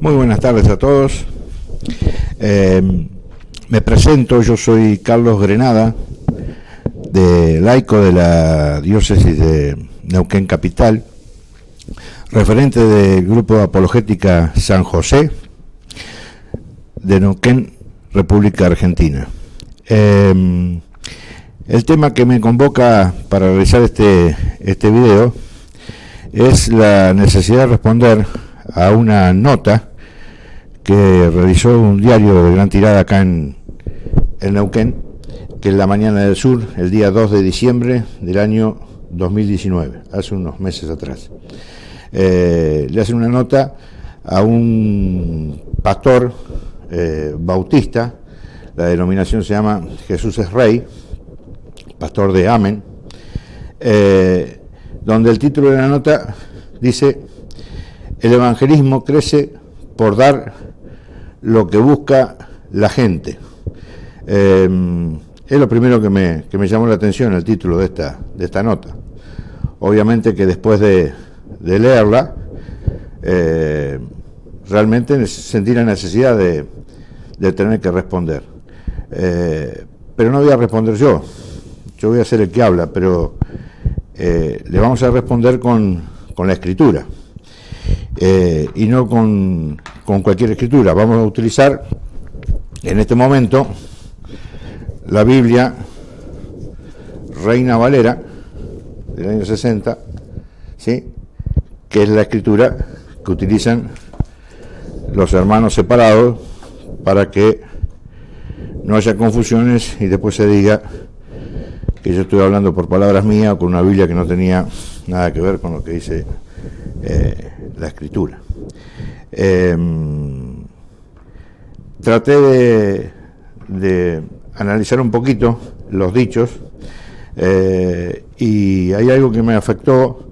Muy buenas tardes a todos. Me presento, yo soy Carlos Grenada, laico de la diócesis de Neuquén Capital, referente del grupo de apologética San José de Neuquén, República Argentina. El tema que me convoca para realizar este video es la necesidad de responder a una nota que realizó un diario de gran tirada acá en Neuquén, que es La Mañana del Sur, el día 2 de diciembre del año 2019, hace unos meses atrás. Le hacen una nota a un pastor bautista, la denominación se llama Jesús es Rey, pastor de Amén, donde el título de la nota dice: el evangelismo crece por dar lo que busca la gente. Es lo primero que me llamó la atención, el título de esta nota. Obviamente que después de leerla, realmente sentí la necesidad de tener que responder. Pero no voy a responder yo voy a ser el que habla, pero le vamos a responder con la escritura. Y no con cualquier escritura. Vamos a utilizar en este momento la Biblia Reina Valera del año 60, ¿sí?, que es la escritura que utilizan los hermanos separados para que no haya confusiones y después se diga que yo estoy hablando por palabras mías o con una Biblia que no tenía nada que ver con lo que dice la escritura. Traté de analizar un poquito los dichos y hay algo que me afectó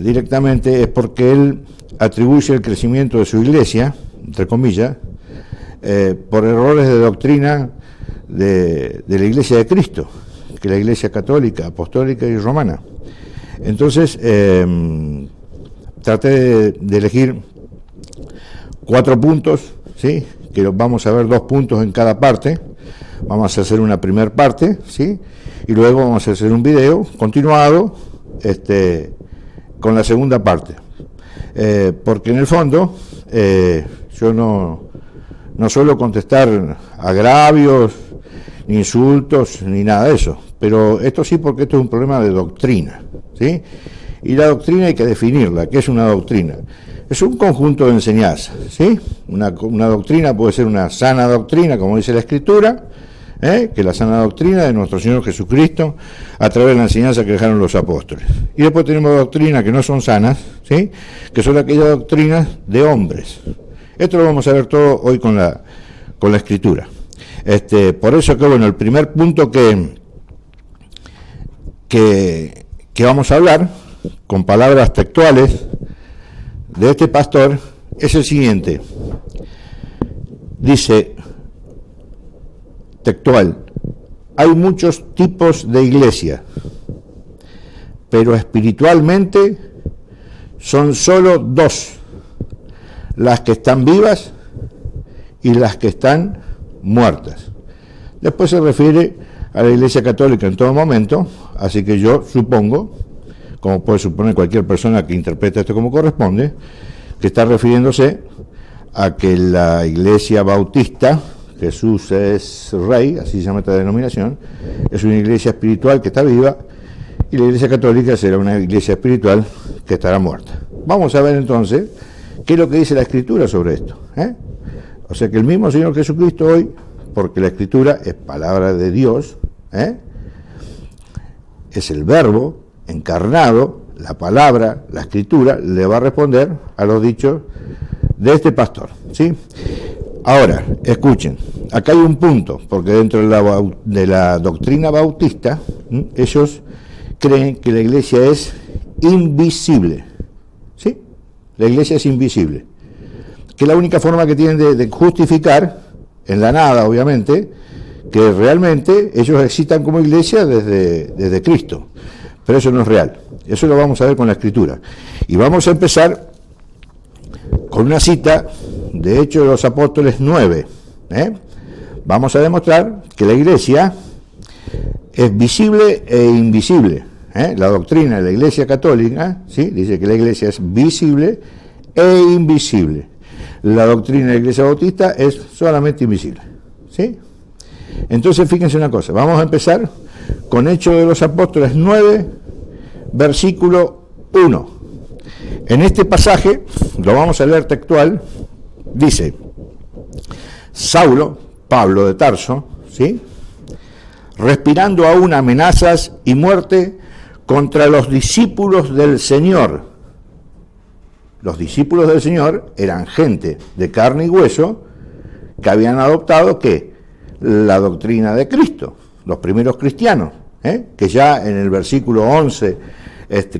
directamente, es porque él atribuye el crecimiento de su iglesia, entre comillas, por errores de doctrina de la iglesia de Cristo, que es la iglesia católica, apostólica y romana. Entonces, traté de elegir 4 puntos, ¿sí?, que vamos a ver 2 puntos en cada parte. Vamos a hacer una primera parte, ¿sí?, y luego vamos a hacer un video continuado con la segunda parte. Porque en el fondo yo no suelo contestar agravios, ni insultos, ni nada de eso. Pero esto sí, porque esto es un problema de doctrina, ¿sí? Y la doctrina hay que definirla. ¿Qué es una doctrina? Es un conjunto de enseñanzas, ¿sí? Una doctrina puede ser una sana doctrina, como dice la Escritura, que es la sana doctrina de nuestro Señor Jesucristo a través de la enseñanza que dejaron los apóstoles. Y después tenemos doctrinas que no son sanas, ¿sí?, que son aquellas doctrinas de hombres. Esto lo vamos a ver todo hoy con la Escritura. Por eso que, bueno, el primer punto que vamos a hablar, con palabras textuales de este pastor, es el siguiente. Dice, textual: hay muchos tipos de iglesia, pero espiritualmente son solo 2, las que están vivas y las que están muertas. Después se refiere a la Iglesia Católica en todo momento, así que yo supongo, como puede suponer cualquier persona que interprete esto como corresponde, que está refiriéndose a que la Iglesia Bautista, Jesús es Rey, así se llama esta denominación, es una iglesia espiritual que está viva, y la Iglesia Católica será una iglesia espiritual que estará muerta. Vamos a ver entonces qué es lo que dice la Escritura sobre esto, O sea que el mismo Señor Jesucristo hoy, porque la Escritura es palabra de Dios, es el Verbo encarnado, la palabra, la Escritura, le va a responder a los dichos de este pastor, ¿sí? Ahora, escuchen, acá hay un punto, porque dentro de la doctrina bautista, ellos creen que la iglesia es invisible, ¿sí? La iglesia es invisible, que es la única forma que tienen de justificar, en la nada obviamente, que realmente ellos existan como iglesia desde Cristo, pero eso no es real. Eso lo vamos a ver con la Escritura. Y vamos a empezar con una cita de Hechos de los Apóstoles 9. Vamos a demostrar que la Iglesia es visible e invisible. La doctrina de la Iglesia Católica, ¿sí?, dice que la Iglesia es visible e invisible. La doctrina de la Iglesia Bautista es solamente invisible, ¿sí? Entonces, fíjense una cosa, vamos a empezar con Hechos de los Apóstoles 9, versículo 1. En este pasaje, lo vamos a leer textual, dice: Saulo, Pablo de Tarso, ¿sí?, respirando aún amenazas y muerte contra los discípulos del Señor. Los discípulos del Señor eran gente de carne y hueso que habían adoptado, ¿qué?, la doctrina de Cristo, los primeros cristianos, que ya en el versículo 11,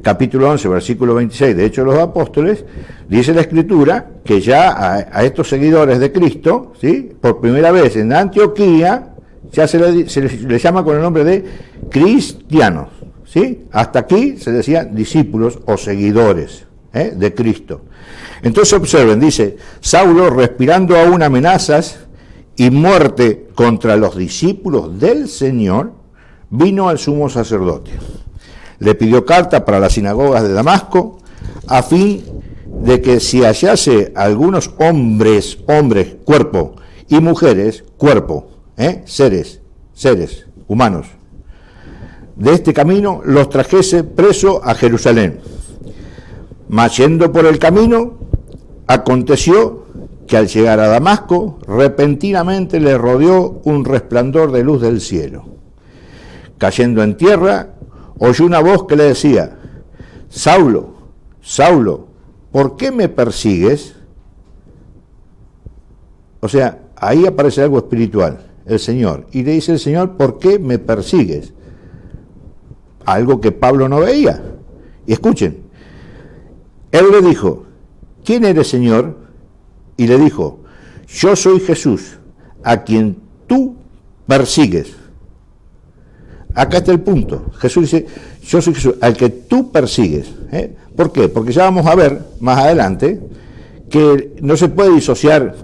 capítulo 11, versículo 26 de Hechos de los Apóstoles, dice la Escritura que ya a estos seguidores de Cristo, ¿sí?, por primera vez en Antioquía, ya se les llama con el nombre de cristianos, ¿sí? Hasta aquí se decían discípulos o seguidores de Cristo. Entonces observen, dice: Saulo, respirando aún amenazas y muerte contra los discípulos del Señor, vino al sumo sacerdote. Le pidió carta para las sinagogas de Damasco, a fin de que si hallase algunos hombres, cuerpo, y mujeres, cuerpo, seres humanos, de este camino, los trajese preso a Jerusalén. Mas yendo por el camino, aconteció que al llegar a Damasco, repentinamente le rodeó un resplandor de luz del cielo. Cayendo en tierra, oyó una voz que le decía: Saulo, Saulo, ¿por qué me persigues? O sea, ahí aparece algo espiritual, el Señor, y le dice el Señor: ¿por qué me persigues? Algo que Pablo no veía. Y escuchen, él le dijo: ¿quién eres, Señor? Y le dijo: yo soy Jesús, a quien tú persigues. Acá está el punto. Jesús dice: yo soy Jesús, al que tú persigues. ¿Por qué? Porque ya vamos a ver más adelante que no se puede disociar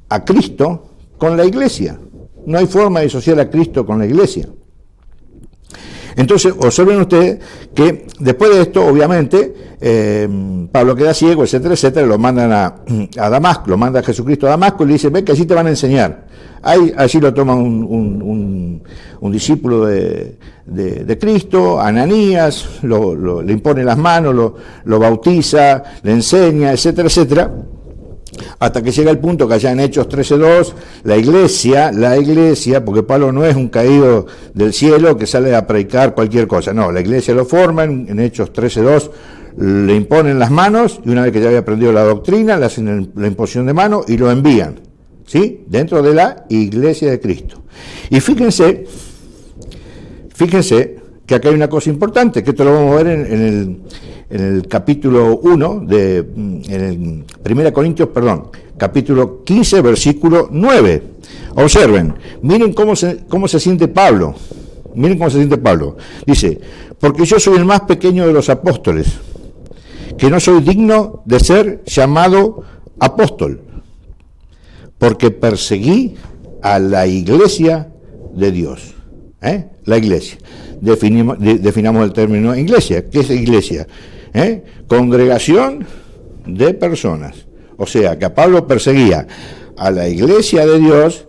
a Cristo con la iglesia. No hay forma de disociar a Cristo con la iglesia. Entonces, observen ustedes que después de esto, obviamente, Pablo queda ciego, etcétera, etcétera, lo mandan a Damasco, lo manda a Jesucristo a Damasco y le dice: ven que allí te van a enseñar. Allí lo toma un discípulo de Cristo, Ananías, le impone las manos, lo bautiza, le enseña, etcétera, etcétera. Hasta que llega el punto que allá en Hechos 13:2, la iglesia, porque Pablo no es un caído del cielo que sale a predicar cualquier cosa, no, la iglesia lo forman, en Hechos 13:2 le imponen las manos, y una vez que ya había aprendido la doctrina, le hacen la imposición de mano y lo envían, ¿sí?, dentro de la iglesia de Cristo. Y fíjense que acá hay una cosa importante, que esto lo vamos a ver en el capítulo 1, en el 1 Corintios, capítulo 15, versículo 9. Observen, miren cómo se siente Pablo. Miren cómo se siente Pablo. Dice: porque yo soy el más pequeño de los apóstoles, que no soy digno de ser llamado apóstol, porque perseguí a la iglesia de Dios. La iglesia. Definamos el término iglesia. ¿Qué es iglesia? Congregación de personas. O sea, que a Pablo perseguía a la iglesia de Dios,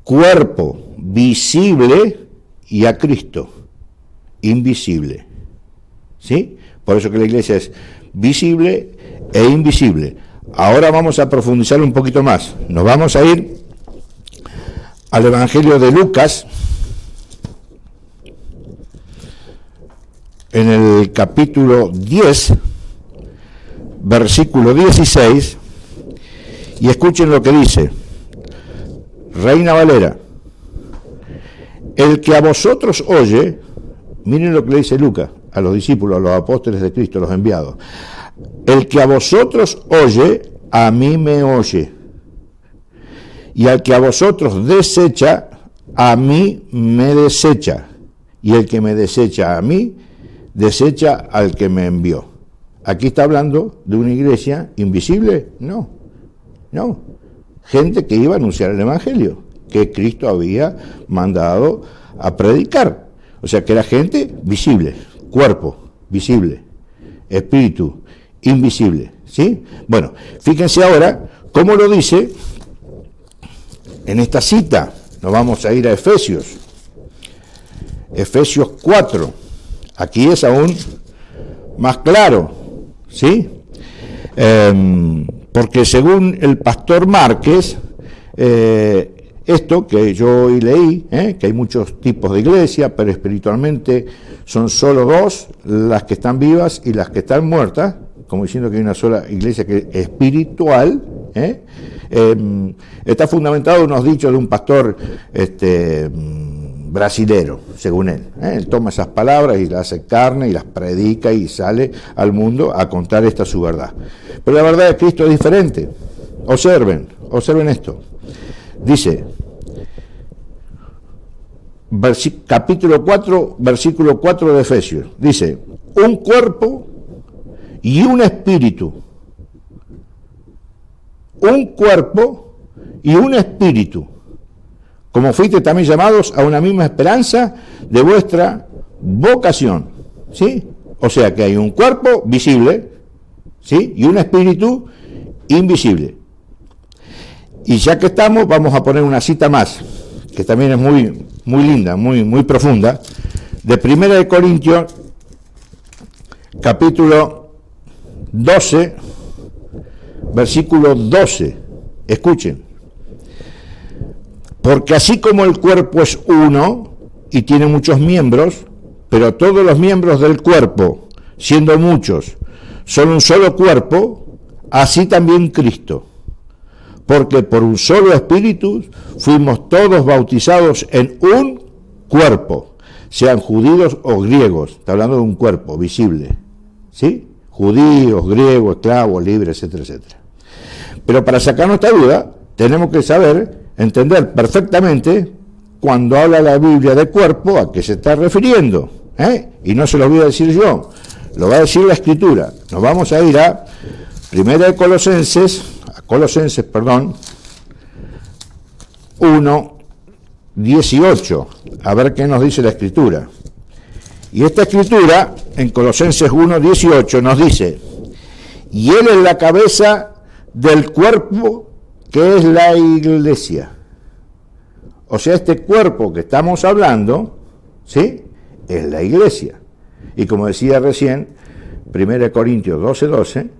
cuerpo visible, y a Cristo invisible. ¿Sí? Por eso que la iglesia es visible e invisible. Ahora vamos a profundizar un poquito más. Nos vamos a ir al Evangelio de Lucas, en el capítulo 10, versículo 16, y escuchen lo que dice, Reina Valera: el que a vosotros oye, miren lo que le dice Lucas a los discípulos, a los apóstoles de Cristo, los enviados: el que a vosotros oye, a mí me oye, y al que a vosotros desecha, a mí me desecha, y el que me desecha a mí, desecha al que me envió. Aquí está hablando de una iglesia invisible, no, gente que iba a anunciar el Evangelio, que Cristo había mandado a predicar, o sea que era gente visible, cuerpo visible, espíritu invisible, ¿sí? Bueno, fíjense ahora cómo lo dice en esta cita. Nos vamos a ir a Efesios 4, aquí es aún más claro, ¿sí? Porque según el pastor Márquez, esto que yo hoy leí, que hay muchos tipos de iglesia, pero espiritualmente son solo dos, las que están vivas y las que están muertas, como diciendo que hay una sola iglesia que es espiritual, está fundamentado en unos dichos de un pastor brasilero, según él. Él toma esas palabras y las hace carne y las predica y sale al mundo a contar esta su verdad. Pero la verdad de Cristo es diferente. Observen esto. Dice, capítulo 4, versículo 4 de Efesios, dice, un cuerpo y un espíritu. Un cuerpo y un espíritu, como fuiste también llamados a una misma esperanza de vuestra vocación, ¿sí? O sea que hay un cuerpo visible, ¿sí? Y un espíritu invisible. Y ya que estamos, vamos a poner una cita más, que también es muy, muy linda, muy profunda, de 1 Corintios, capítulo 12, versículo 12. Escuchen. Porque así como el cuerpo es uno y tiene muchos miembros, pero todos los miembros del cuerpo, siendo muchos, son un solo cuerpo, así también Cristo. Porque por un solo espíritu fuimos todos bautizados en un cuerpo, sean judíos o griegos. Está hablando de un cuerpo visible, ¿sí? Judíos, griegos, esclavos, libres, etcétera, etcétera. Pero para sacarnos esta duda, tenemos que entender perfectamente cuando habla la Biblia de cuerpo, a qué se está refiriendo, y no se lo voy a decir yo, lo va a decir la Escritura. Nos vamos a ir a Colosenses 1, 18, a ver qué nos dice la Escritura. Y esta Escritura, en Colosenses 1, 18, nos dice, y Él es la cabeza del cuerpo que es la iglesia. O sea, este cuerpo que estamos hablando, ¿sí?, es la iglesia. Y como decía recién, 1 Corintios 12,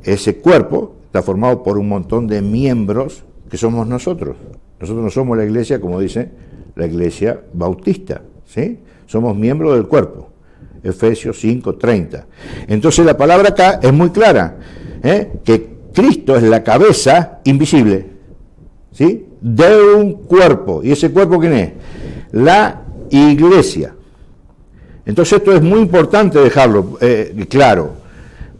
ese cuerpo está formado por un montón de miembros que somos nosotros. Nosotros no somos la iglesia, como dice la iglesia bautista, ¿sí? Somos miembros del cuerpo. Efesios 5:30. Entonces la palabra acá es muy clara, que Cristo es la cabeza invisible, ¿sí?, de un cuerpo. ¿Y ese cuerpo quién es? La iglesia. Entonces esto es muy importante dejarlo claro,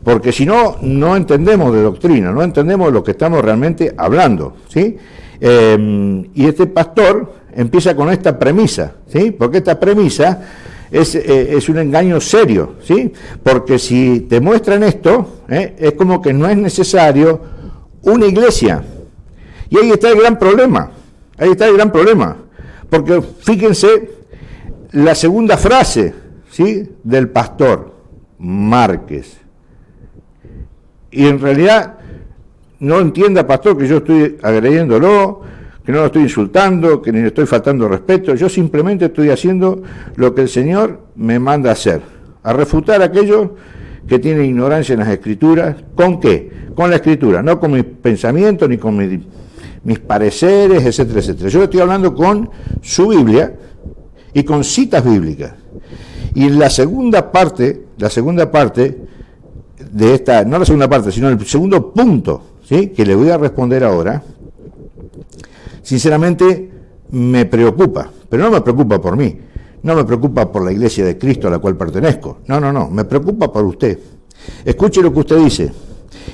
porque si no, no entendemos de doctrina, no entendemos de lo que estamos realmente hablando, ¿sí? Y este pastor empieza con esta premisa, ¿sí? Porque esta premisa es un engaño serio, ¿sí? Porque si te muestran esto, es como que no es necesario una iglesia. Y ahí está el gran problema, porque fíjense la segunda frase, ¿sí?, del pastor Márquez. Y en realidad no entienda, pastor, que yo estoy agrediéndolo, que no lo estoy insultando, que ni le estoy faltando respeto. Yo simplemente estoy haciendo lo que el Señor me manda a hacer, a refutar a aquellos que tienen ignorancia en las Escrituras. ¿Con qué? Con la Escritura, no con mis pensamientos ni con mis pareceres, etcétera, etcétera. Yo estoy hablando con su Biblia y con citas bíblicas. Y en la segunda parte de esta, no la segunda parte, sino el segundo punto, ¿sí?, que le voy a responder ahora, sinceramente me preocupa, pero no me preocupa por mí, no me preocupa por la iglesia de Cristo a la cual pertenezco, no, me preocupa por usted. Escuche lo que usted dice,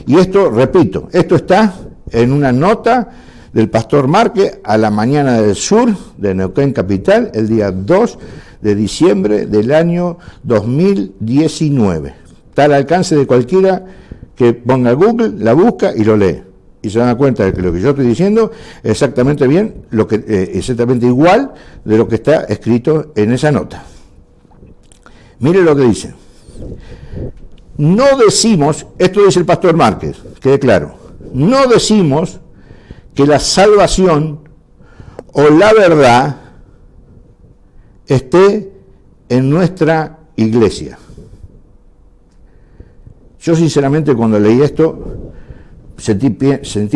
y esto, repito, esto está en una nota del pastor Márquez a la Mañana del Sur de Neuquén Capital, el día 2 de diciembre del año 2019. está al alcance de cualquiera que ponga Google, la busca y lo lee. Y se dan cuenta de que lo que yo estoy diciendo es exactamente exactamente igual de lo que está escrito en esa nota. Mire lo que dice. No decimos, esto dice el pastor Márquez, quede claro, no decimos que la salvación o la verdad esté en nuestra iglesia. Yo sinceramente cuando leí esto sentí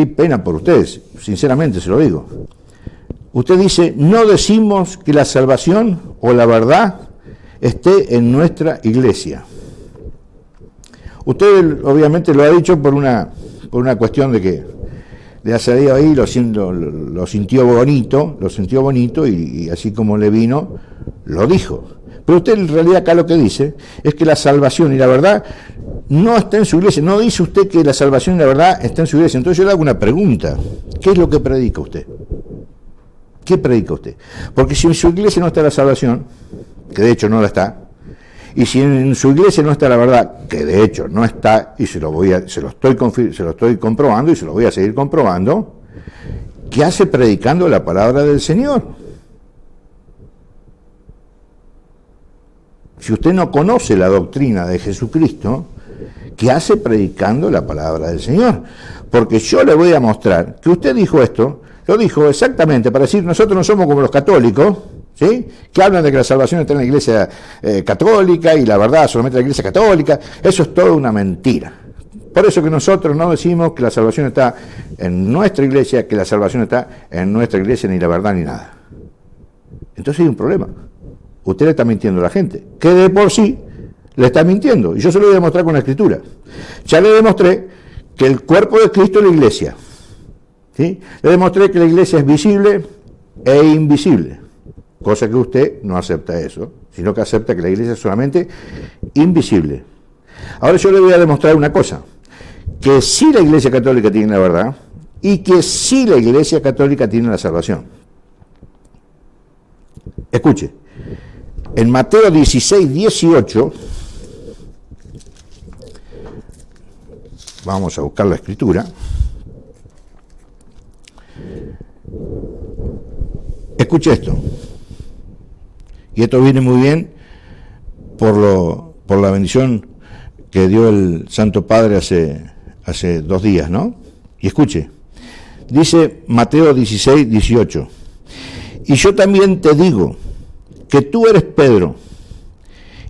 pena por ustedes, sinceramente se lo digo. Usted dice, no decimos que la salvación o la verdad esté en nuestra iglesia. Usted obviamente lo ha dicho por una cuestión de que le ha salido ahí, lo sintió bonito y así como le vino, lo dijo. Pero usted en realidad acá lo que dice es que la salvación y la verdad no está en su iglesia. No dice usted que la salvación y la verdad está en su iglesia. Entonces yo le hago una pregunta. ¿Qué es lo que predica usted? ¿Qué predica usted? Porque si en su iglesia no está la salvación, que de hecho no la está, y si en su iglesia no está la verdad, que de hecho no está, y se lo estoy comprobando y se lo voy a seguir comprobando, ¿qué hace predicando la palabra del Señor? Si usted no conoce la doctrina de Jesucristo, ¿qué hace predicando la palabra del Señor? Porque yo le voy a mostrar que usted dijo esto, lo dijo exactamente para decir, nosotros no somos como los católicos, ¿sí?, que hablan de que la salvación está en la iglesia católica y la verdad solamente en la iglesia católica. Eso es toda una mentira. Por eso que nosotros no decimos que la salvación está en nuestra iglesia, que la salvación está en nuestra iglesia, ni la verdad ni nada. Entonces hay un problema. Usted le está mintiendo a la gente, que de por sí le está mintiendo. Y yo se lo voy a demostrar con la Escritura. Ya le demostré que el cuerpo de Cristo es la iglesia, ¿sí? Le demostré que la iglesia es visible e invisible. Cosa que usted no acepta eso, sino que acepta que la iglesia es solamente invisible. Ahora yo le voy a demostrar una cosa, que sí la iglesia católica tiene la verdad y que sí la iglesia católica tiene la salvación. Escuche, en Mateo 16, 18, vamos a buscar la escritura. Escuche esto. Y esto viene muy bien por la bendición que dio el Santo Padre hace 2 días, ¿no? Y escuche, dice Mateo 16, 18, y yo también te digo que tú eres Pedro,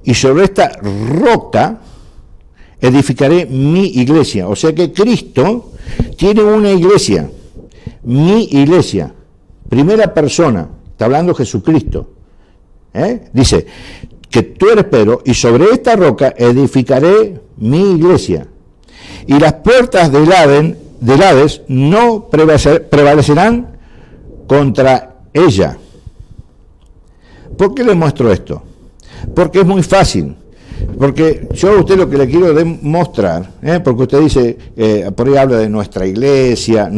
y sobre esta roca edificaré mi iglesia. O sea que Cristo tiene una iglesia, mi iglesia, primera persona, está hablando Jesucristo. Dice que tú eres Pedro y sobre esta roca edificaré mi iglesia y las puertas del Hades no prevalecerán contra ella. ¿Por qué le muestro esto? Porque es muy fácil. Porque yo a usted lo que le quiero demostrar, porque usted dice, por ahí habla de nuestra iglesia,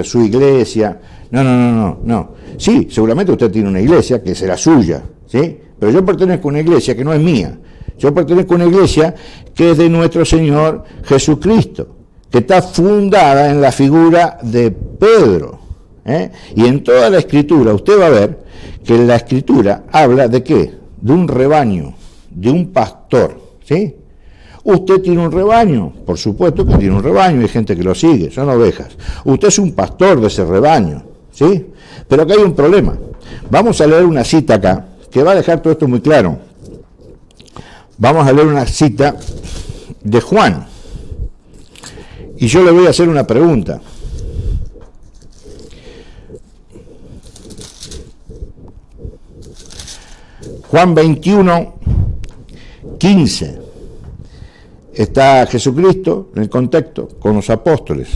su iglesia. No. Sí, seguramente usted tiene una iglesia que será suya, ¿sí? Pero yo pertenezco a una iglesia que no es mía. Yo pertenezco a una iglesia que es de nuestro Señor Jesucristo, que está fundada en la figura de Pedro. Y en toda la Escritura usted va a ver que la Escritura habla de ¿qué? De un rebaño, de un pastor, ¿sí? Usted tiene un rebaño, por supuesto que tiene un rebaño, hay gente que lo sigue, son ovejas. Usted es un pastor de ese rebaño, ¿sí? Pero acá hay un problema. Vamos a leer una cita acá, que va a dejar todo esto muy claro. Vamos a leer una cita de Juan. Y yo le voy a hacer una pregunta. Juan 21, 15. Está Jesucristo en el contexto con los apóstoles.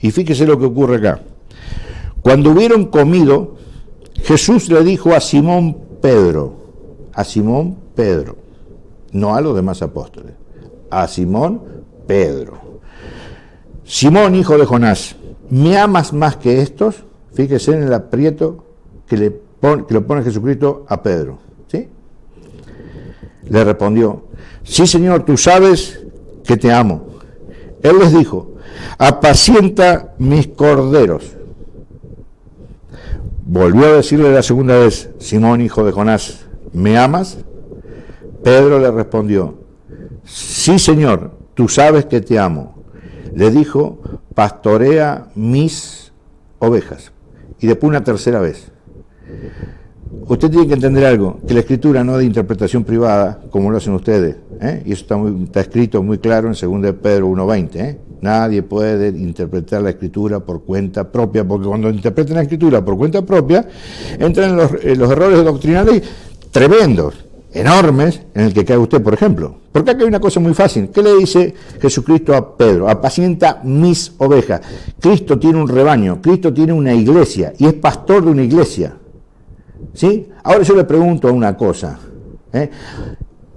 Y fíjese lo que ocurre acá. Cuando hubieron comido, Jesús le dijo a Simón Pedro, no a los demás apóstoles, a Simón Pedro. Simón, hijo de Jonás, ¿me amas más que estos? Fíjese en el aprieto que lo pone Jesucristo a Pedro. ¿Sí? Le respondió, sí, Señor, tú sabes que te amo. Él les dijo, apacienta mis corderos. Volvió a decirle la segunda vez, Simón, hijo de Jonás, ¿me amas? Pedro le respondió, sí, Señor, tú sabes que te amo. Le dijo, pastorea mis ovejas. Y después una tercera vez. Usted tiene que entender algo, que la Escritura no es de interpretación privada, como lo hacen ustedes, y eso está escrito muy claro en 2 de Pedro 1:20. Nadie puede interpretar la Escritura por cuenta propia, porque cuando interpretan la Escritura por cuenta propia, entran los errores doctrinales tremendos, enormes, en el que cae usted, por ejemplo. Porque acá hay una cosa muy fácil. ¿Qué le dice Jesucristo a Pedro? Apacienta mis ovejas. Cristo tiene un rebaño, Cristo tiene una iglesia, y es pastor de una iglesia. ¿Sí? Ahora yo le pregunto una cosa.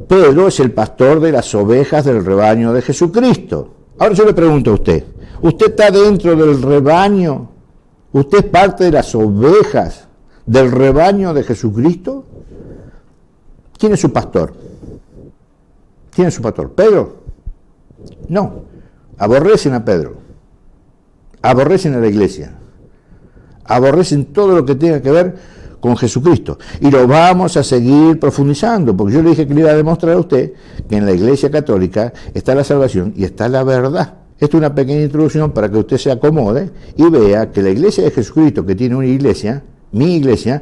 Pedro es el pastor de las ovejas del rebaño de Jesucristo. Ahora yo le pregunto a usted, ¿usted está dentro del rebaño? ¿Usted es parte de las ovejas del rebaño de Jesucristo? ¿Quién es su pastor? ¿Quién es su pastor? ¿Pedro? No. Aborrecen a Pedro. Aborrecen a la iglesia. Aborrecen todo lo que tenga que ver con Jesucristo. Y lo vamos a seguir profundizando, porque yo le dije que le iba a demostrar a usted que en la Iglesia Católica está la salvación y está la verdad. Esto es una pequeña introducción para que usted se acomode y vea que la Iglesia de Jesucristo, que tiene una iglesia, mi iglesia,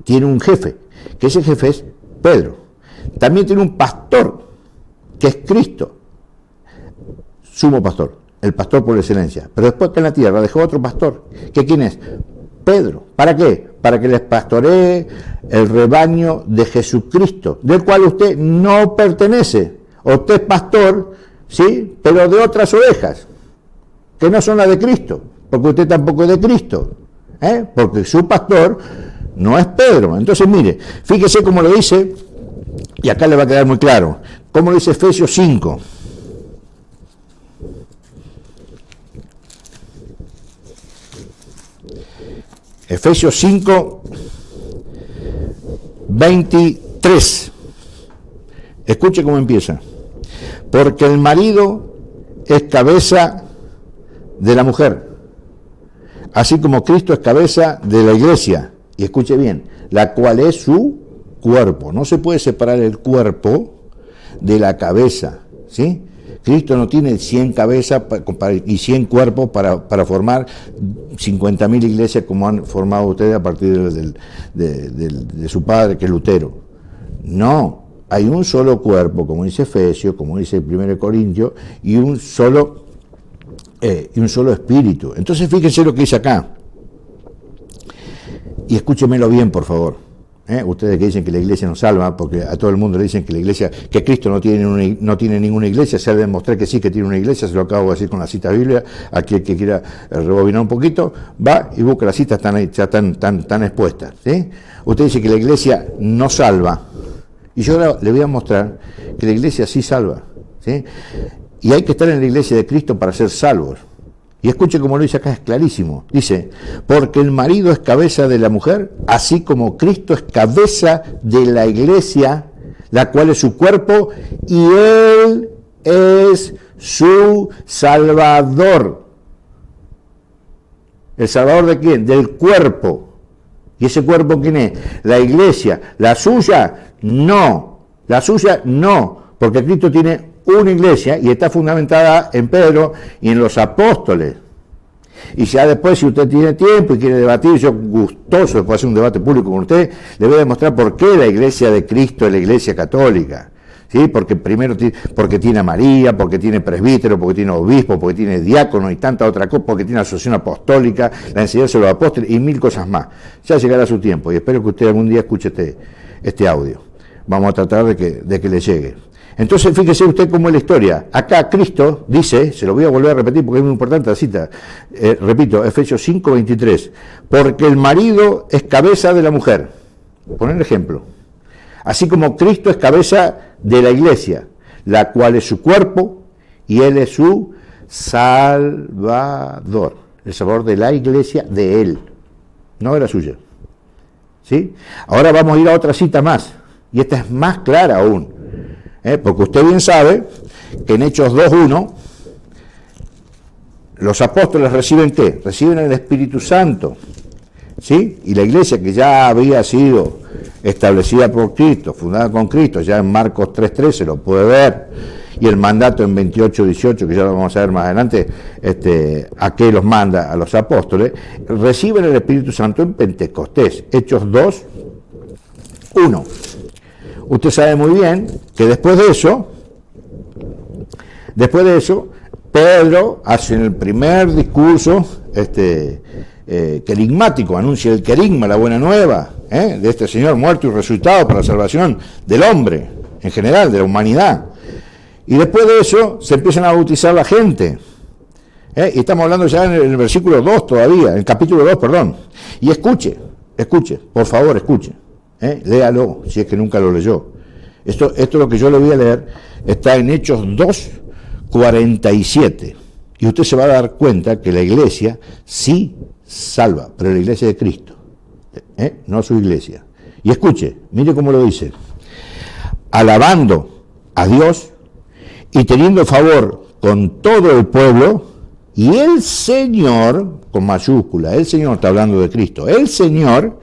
tiene un jefe, que ese jefe es Pedro. También tiene un pastor, que es Cristo, sumo pastor, el pastor por excelencia. Pero después que en la tierra dejó otro pastor, que ¿quién es? Pedro. ¿Para qué? Para que les pastoree el rebaño de Jesucristo, del cual usted no pertenece. Usted es pastor, ¿sí? Pero de otras ovejas, que no son las de Cristo, porque usted tampoco es de Cristo, porque su pastor no es Pedro. Entonces, mire, fíjese cómo lo dice, y acá le va a quedar muy claro, cómo lo dice Efesios 5. Efesios 5, 23. Escuche cómo empieza. Porque el marido es cabeza de la mujer, así como Cristo es cabeza de la iglesia. Y escuche bien, la cual es su cuerpo. No se puede separar el cuerpo de la cabeza, ¿sí? Cristo no tiene 100 cabezas y 100 cuerpos para formar 50.000 iglesias como han formado ustedes a partir de su padre, que es Lutero. No, hay un solo cuerpo, como dice Efesios, como dice 1 Corintios, y un solo espíritu. Entonces fíjense lo que dice acá. Y escúchemelo bien, por favor. Ustedes que dicen que la iglesia no salva, porque a todo el mundo le dicen que la iglesia, que Cristo no tiene ninguna iglesia, se ha de demostrar que sí que tiene una iglesia, se lo acabo de decir con la cita bíblica. Aquí el que quiera rebobinar un poquito, va y busca las citas, están ahí, ya están expuestas, ¿sí? Usted dice que la iglesia no salva, y yo ahora le voy a mostrar que la iglesia sí salva, ¿sí? Y hay que estar en la iglesia de Cristo para ser salvos. Y escuche como lo dice acá, es clarísimo. Dice, porque el marido es cabeza de la mujer, así como Cristo es cabeza de la iglesia, la cual es su cuerpo, y Él es su Salvador. ¿El Salvador de quién? Del cuerpo. ¿Y ese cuerpo quién es? La iglesia. ¿La suya? No. La suya no, porque Cristo tiene una iglesia y está fundamentada en Pedro y en los apóstoles. Y ya después, si usted tiene tiempo y quiere debatir, yo gustoso de poder hacer un debate público con usted, le voy a demostrar por qué la iglesia de Cristo es la iglesia católica. ¿Sí? Porque primero porque tiene a María, porque tiene presbítero, porque tiene obispo, porque tiene diácono y tanta otra cosa, porque tiene asociación apostólica, la enseñanza de los apóstoles y 1000 cosas más. Ya llegará su tiempo y espero que usted algún día escuche este audio. Vamos a tratar de que le llegue. Entonces, fíjese usted cómo es la historia. Acá Cristo dice, se lo voy a volver a repetir porque es muy importante la cita, repito, Efesios 5, 23, porque el marido es cabeza de la mujer. Poner el ejemplo. Así como Cristo es cabeza de la iglesia, la cual es su cuerpo y Él es su Salvador. El Salvador de la iglesia, de Él, no de la suya. ¿Sí? Ahora vamos a ir a otra cita más, y esta es más clara aún. Porque usted bien sabe que en Hechos 2:1 los apóstoles reciben ¿qué? Reciben el Espíritu Santo, ¿sí? Y la iglesia que ya había sido establecida por Cristo, fundada con Cristo, ya en Marcos 3:3 se lo puede ver, y el mandato en 28:18, que ya lo vamos a ver más adelante, a qué los manda a los apóstoles, reciben el Espíritu Santo en Pentecostés, Hechos 2:1. Usted sabe muy bien que después de eso, Pedro hace el primer discurso querigmático, anuncia el querigma, la buena nueva, de este Señor muerto y resucitado para la salvación del hombre, en general, de la humanidad. Y después de eso se empiezan a bautizar la gente. Y estamos hablando ya en el versículo 2 todavía, en el capítulo 2, perdón. Y escuche, por favor, escuche. Léalo, si es que nunca lo leyó. Esto es lo que yo le voy a leer, está en Hechos 2:47. Y usted se va a dar cuenta que la iglesia sí salva, pero la iglesia de Cristo, no su iglesia. Y escuche, mire cómo lo dice. Alabando a Dios y teniendo favor con todo el pueblo, y el Señor, con mayúscula, el Señor está hablando de Cristo, el Señor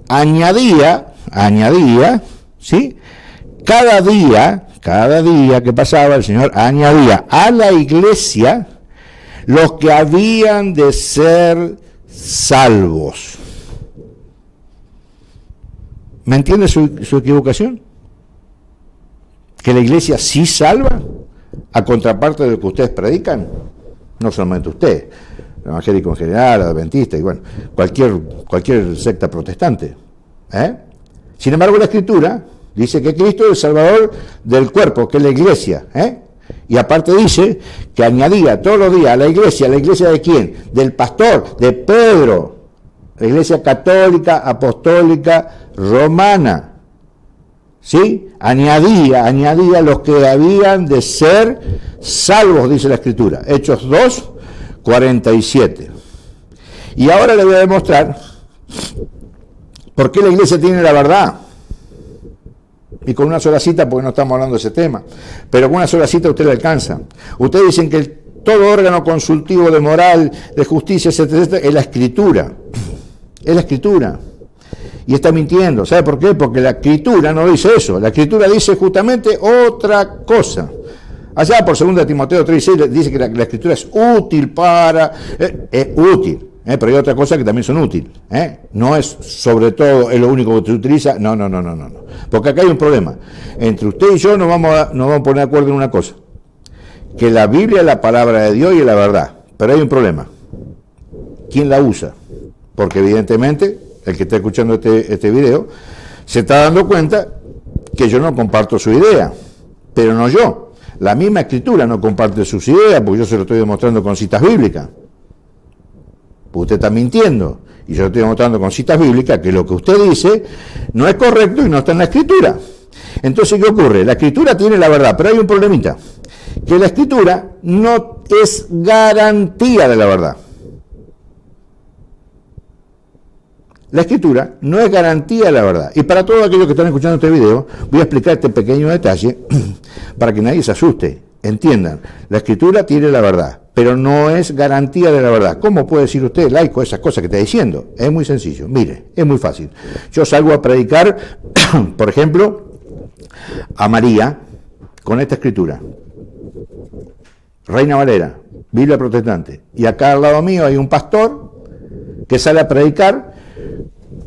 añadía, ¿sí? Cada día que pasaba, el Señor añadía a la iglesia los que habían de ser salvos. ¿Me entiende su equivocación? ¿Que la iglesia sí salva? A contraparte de lo que ustedes predican, no solamente usted, el evangélico en general, el adventista, y bueno, cualquier secta protestante. Sin embargo, la Escritura dice que Cristo es el Salvador del cuerpo, que es la iglesia. Y aparte dice que añadía todos los días a la iglesia ¿de quién? Del pastor, de Pedro, la iglesia católica, apostólica, romana. ¿Sí? Añadía los que habían de ser salvos, dice la Escritura. Hechos 2:47. Y ahora le voy a demostrar por qué la iglesia tiene la verdad. Y con una sola cita, porque no estamos hablando de ese tema, pero con una sola cita usted le alcanza. Ustedes dicen que todo órgano consultivo de moral, de justicia, etcétera, es la Escritura. Es la Escritura. Y está mintiendo. ¿Sabe por qué? Porque la Escritura no dice eso. La Escritura dice justamente otra cosa. Allá por 2 Timoteo 3:6 dice que la Escritura es útil para... es útil. Pero hay otra cosa que también son útiles. No es sobre todo, es lo único que se utiliza. No. Porque acá hay un problema. Entre usted y yo nos vamos a poner de acuerdo en una cosa. Que la Biblia es la palabra de Dios y es la verdad. Pero hay un problema. ¿Quién la usa? Porque evidentemente, el que está escuchando este video, se está dando cuenta que yo no comparto su idea. Pero no yo. La misma Escritura no comparte sus ideas, porque yo se lo estoy demostrando con citas bíblicas. Usted está mintiendo, y yo le estoy demostrando con citas bíblicas que lo que usted dice no es correcto y no está en la Escritura. Entonces, ¿qué ocurre? La Escritura tiene la verdad, pero hay un problemita, que la Escritura no es garantía de la verdad. La Escritura no es garantía de la verdad. Y para todos aquellos que están escuchando este video, voy a explicar este pequeño detalle para que nadie se asuste. Entiendan, la Escritura tiene la verdad, pero no es garantía de la verdad. ¿Cómo puede decir usted, laico, esas cosas que está diciendo? Es muy sencillo. Mire, es muy fácil. Yo salgo a predicar, por ejemplo, a María con esta Escritura. Reina Valera, Biblia protestante. Y acá al lado mío hay un pastor que sale a predicar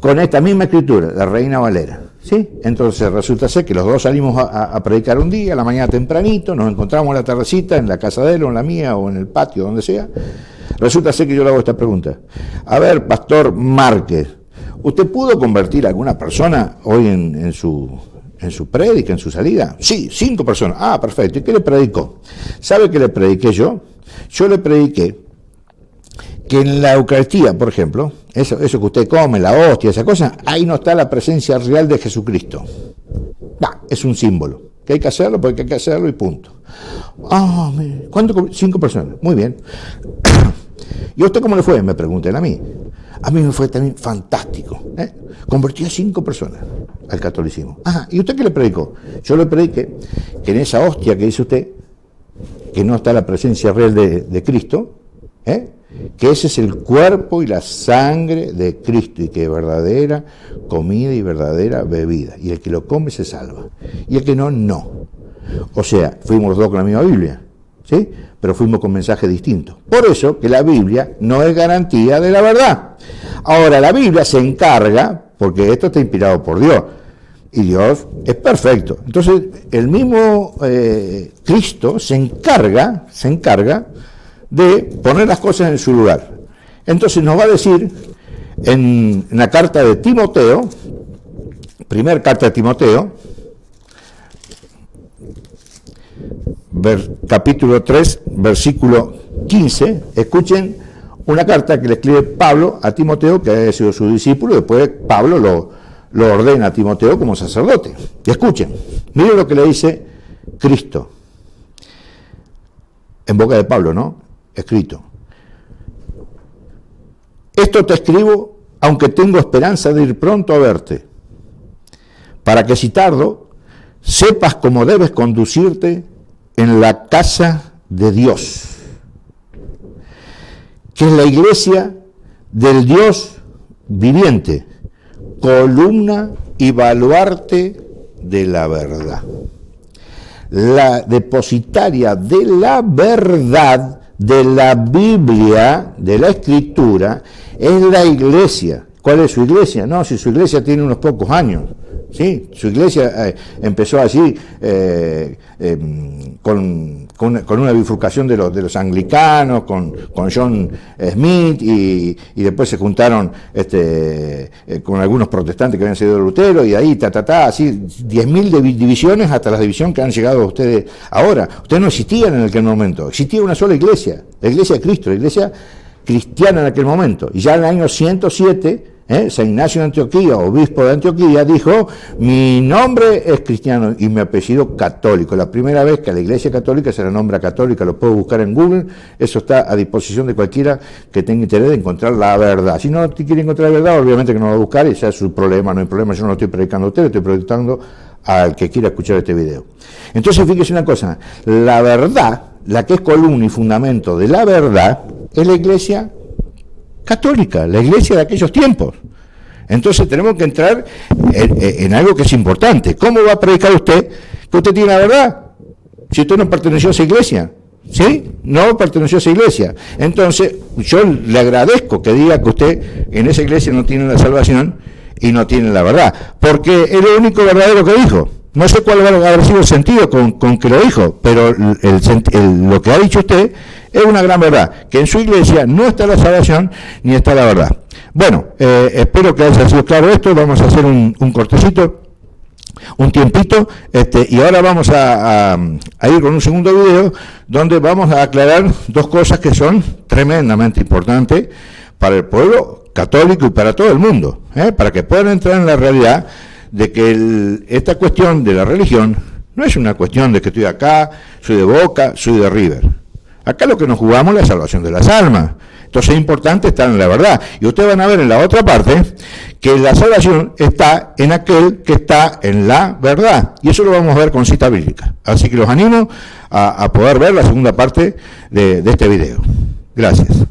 con esta misma Escritura, la Reina Valera. ¿Sí? Entonces resulta ser que los dos salimos a predicar un día, a la mañana tempranito, nos encontramos en la tardecita, en la casa de él o en la mía o en el patio, donde sea. Resulta ser que yo le hago esta pregunta. A ver, Pastor Márquez, ¿usted pudo convertir a alguna persona hoy en su prédica, en su salida? Sí, 5 personas. Ah, perfecto. ¿Y qué le predicó? ¿Sabe qué le prediqué yo? Yo le prediqué que en la Eucaristía, por ejemplo, eso que usted come, la hostia, esa cosa, ahí no está la presencia real de Jesucristo. Es un símbolo, que hay que hacerlo porque hay que hacerlo y punto. ¿Cuánto? 5 personas, muy bien. ¿Y a usted cómo le fue? Me preguntan a mí. A mí me fue también fantástico. Convertí a 5 personas al catolicismo. ¿Y usted qué le predicó? Yo le prediqué que en esa hostia que dice usted, que no está la presencia real de Cristo, que ese es el cuerpo y la sangre de Cristo y que es verdadera comida y verdadera bebida. Y el que lo come se salva. Y el que no, no. O sea, fuimos los dos con la misma Biblia, ¿sí? Pero fuimos con mensajes distintos. Por eso que la Biblia no es garantía de la verdad. Ahora, la Biblia se encarga, porque esto está inspirado por Dios, y Dios es perfecto. Entonces, el mismo Cristo se encarga de poner las cosas en su lugar. Entonces nos va a decir en la carta de Timoteo, primera carta de Timoteo, capítulo 3, versículo 15, escuchen una carta que le escribe Pablo a Timoteo, que ha sido su discípulo, y después Pablo lo ordena a Timoteo como sacerdote. Y escuchen, miren lo que le dice Cristo, en boca de Pablo, ¿no? Escrito: esto te escribo, aunque tengo esperanza de ir pronto a verte, para que si tardo, sepas cómo debes conducirte en la casa de Dios, que es la iglesia del Dios viviente, columna y baluarte de la verdad. La depositaria de la verdad de la Biblia, de la Escritura, es la iglesia. ¿Cuál es su iglesia? No, si su iglesia tiene unos pocos años, ¿sí? Su iglesia empezó así, con una bifurcación de los anglicanos, con John Smith, y después se juntaron con algunos protestantes que habían sido de Lutero, y ahí, así, 10.000 divisiones hasta las divisiones que han llegado a ustedes ahora. Ustedes no existían en aquel momento, existía una sola iglesia, la iglesia de Cristo, la iglesia cristiana en aquel momento, y ya en el año 107, San Ignacio de Antioquía, obispo de Antioquía, dijo: mi nombre es cristiano y mi apellido católico. La primera vez que a la iglesia católica se la nombra católica, lo puedo buscar en Google, eso está a disposición de cualquiera que tenga interés de encontrar la verdad. Si no quiere encontrar la verdad, obviamente que no lo va a buscar, ese es su problema, no hay problema, yo no lo estoy predicando a usted, lo estoy predicando al que quiera escuchar este video. Entonces, fíjese una cosa, la verdad, la que es columna y fundamento de la verdad, es la iglesia católica, la iglesia de aquellos tiempos. Entonces tenemos que entrar en algo que es importante. ¿Cómo va a predicar usted que usted tiene la verdad si usted no perteneció a esa iglesia? ¿Sí? No perteneció a esa iglesia. Entonces yo le agradezco que diga que usted en esa iglesia no tiene la salvación y no tiene la verdad, porque es lo único verdadero que dijo. No sé cuál va a haber sido el sentido con que lo dijo, pero lo que ha dicho usted es una gran verdad, que en su iglesia no está la salvación ni está la verdad. Bueno, espero que haya sido claro esto. Vamos a hacer un cortecito, un tiempito, y ahora vamos a ir con un segundo video donde vamos a aclarar dos cosas que son tremendamente importantes para el pueblo católico y para todo el mundo, para que puedan entrar en la realidad de que esta cuestión de la religión no es una cuestión de que estoy acá, soy de Boca, soy de River. Acá lo que nos jugamos es la salvación de las almas. Entonces es importante estar en la verdad. Y ustedes van a ver en la otra parte que la salvación está en aquel que está en la verdad. Y eso lo vamos a ver con cita bíblica. Así que los animo a poder ver la segunda parte de este video. Gracias.